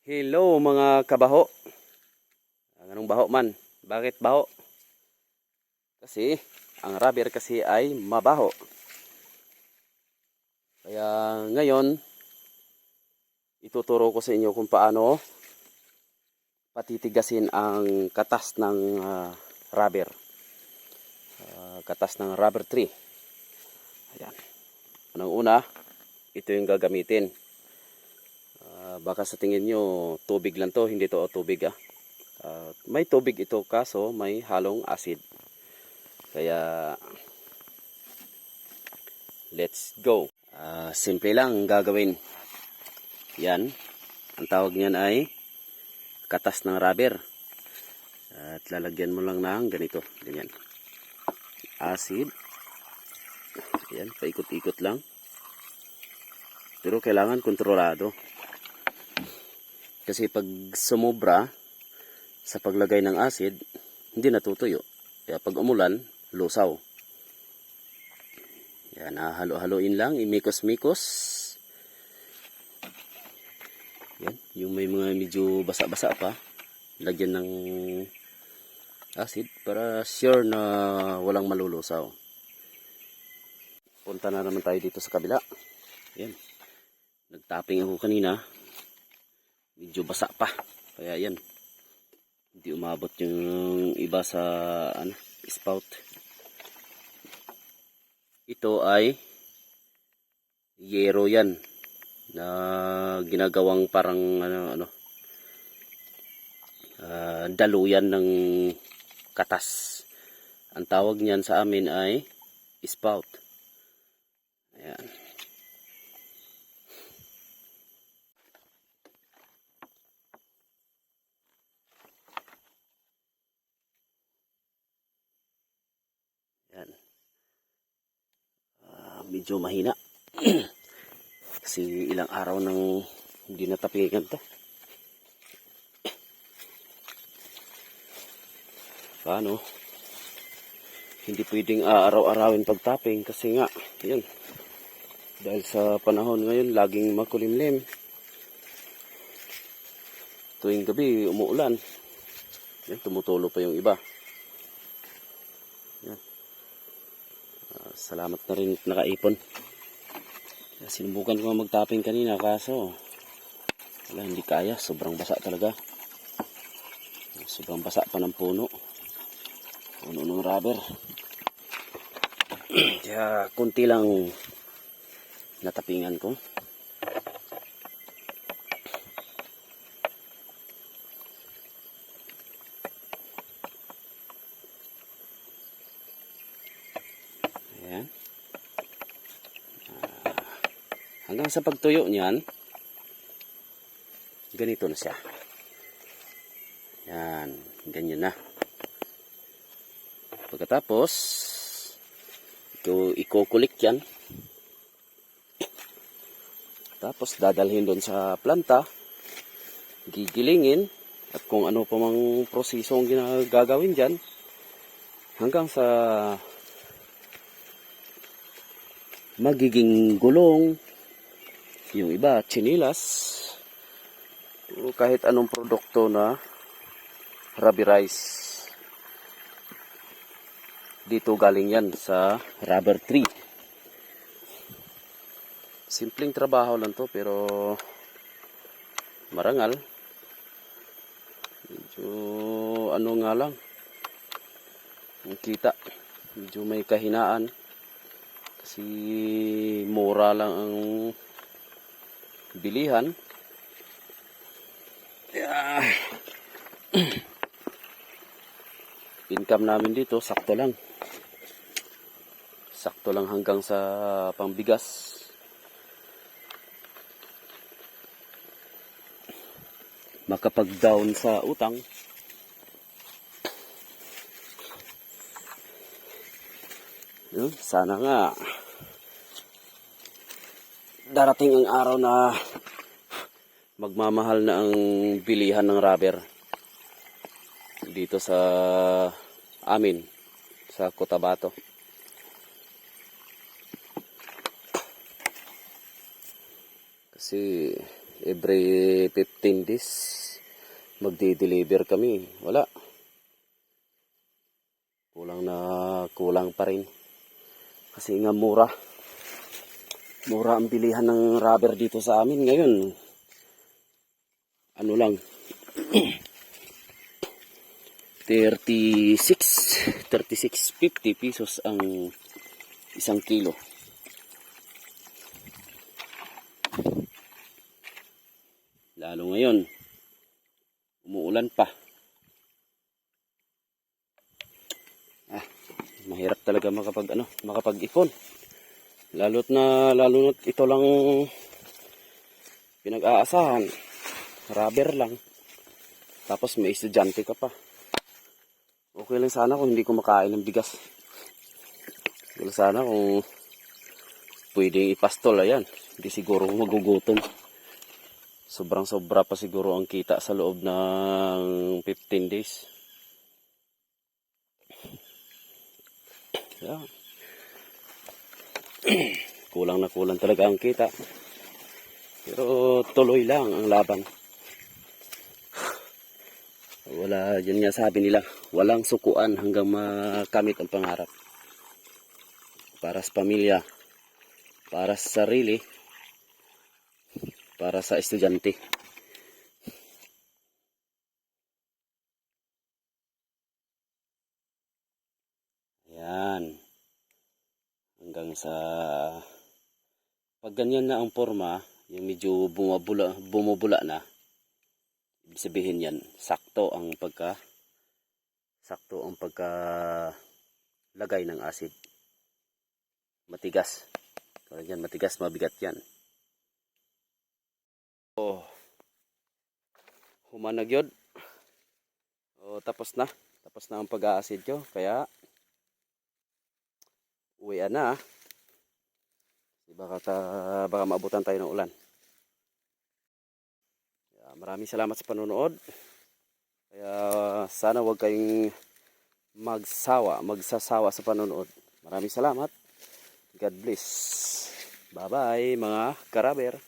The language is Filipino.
Hello mga kabaho. Anong baho man? Bakit baho? Kasi ang rubber kasi ay mabaho. Kaya ngayon ituturo ko sa inyo kung paano patitigasin ang katas ng rubber. Katas ng rubber tree. Ayan. Unang una, ito yung gagamitin. Baka sa tingin nyo tubig lang to, hindi to tubig may tubig ito kaso may halong acid. Kaya let's go. Simple lang gagawin. Yan, ang tawag niyan ay katas ng rubber. At lalagyan mo lang ng ganito, ganyan. Acid. Yan, paikot-ikot lang. Pero kailangan kontrolado. Kasi pag sumobra sa paglagay ng acid, hindi natutuyo. Kaya pag umulan, lusaw. Yan, halo-haloin lang, imikos-mikos. Yan, yung may mga medyo basa-basa pa, lagyan ng acid para sure na walang malulusaw. Punta na naman tayo dito sa kabila. Yan, nagtapping ako kanina. Medyo basa pa. Kaya yan. Hindi umabot yung iba sa spout. Ito ay yero yan. Na ginagawang parang daluyan ng katas. Ang tawag niyan sa amin ay spout. Ayan. Yan. Medyo mahina. Kasi ilang araw nang hindi natapingan to. Paano? Hindi pwedeng araw-arawin pagtapping kasi nga, yan. Dahil sa panahon ngayon, laging makulimlim. Tuwing gabi, umuulan. Yan, tumutulo pa yung iba. Yan. Salamat na rin nakaipon. Sinubukan ko magtapping kanina kaso wala, hindi kaya. Sobrang basa talaga. Sobrang basa pa ng puno. Puno ng rubber. Kaya kunti lang natapingan ko. Ayan. Hanggang sa pagtuyo niyan, ganito na siya. Yan, ganyan na. Pagkatapos, ikukulik yan. Tapos dadalhin doon sa planta, gigilingin, at kung ano pa mang proseso ang gagawin dyan, hanggang sa magiging gulong, yung iba chinilas, o kahit anong produkto na rubberize. Dito galing yan sa rubber tree. Simpleng trabaho lang to pero marangal. Medyo nga lang, ang kita medyo may kahinaan kasi mura lang ang bilihan. Income namin dito sakto lang hanggang sa pangbigas. Makapag-down sa utang. Sana nga darating ang araw na magmamahal na ang bilihan ng rubber dito sa amin sa Cotabato. Kasi every 15 days magdi-deliver kami. Wala. Kulang pa rin. Kasi nga mura. Mura ang bilihan ng rubber dito sa amin ngayon. Ano lang. 36.50 pesos ang isang kilo. Lalo ngayon, umuulan pa. Mahirap talaga makapag-ipon. Lalo na ito lang pinag-aasahan. Rubber lang. Tapos may estudyante ka pa. Okay lang sana kung hindi ko makain ng bigas. Okay lang sana kung pwedeng ipastol, ayan. Hindi siguro magugutom. Sobra pa siguro ang kita sa loob ng 15 days. Yeah. Kulang talaga ang kita. Pero tuloy lang ang laban. Yan nga sabi nila, walang sukuan hanggang makamit ang pangarap. Para sa pamilya, para sa sarili, para sa estudyante. Ayan. Hanggang sa pag ganyan na ang forma, yung medyo bumubula na, ibig sabihin yan, sakto ang pagka lagay ng acid. Matigas. Kaya yan, matigas, mabigat yan. Oh, humanag yun. Oh, tapos na ang pag-acid ko, kaya uwian na. Baka maabutan tayo ng ulan. Maraming salamat sa panonood. Kaya sana huwag kayong magsasawa sa panonood. Maraming salamat. God bless. Bye-bye mga karaber.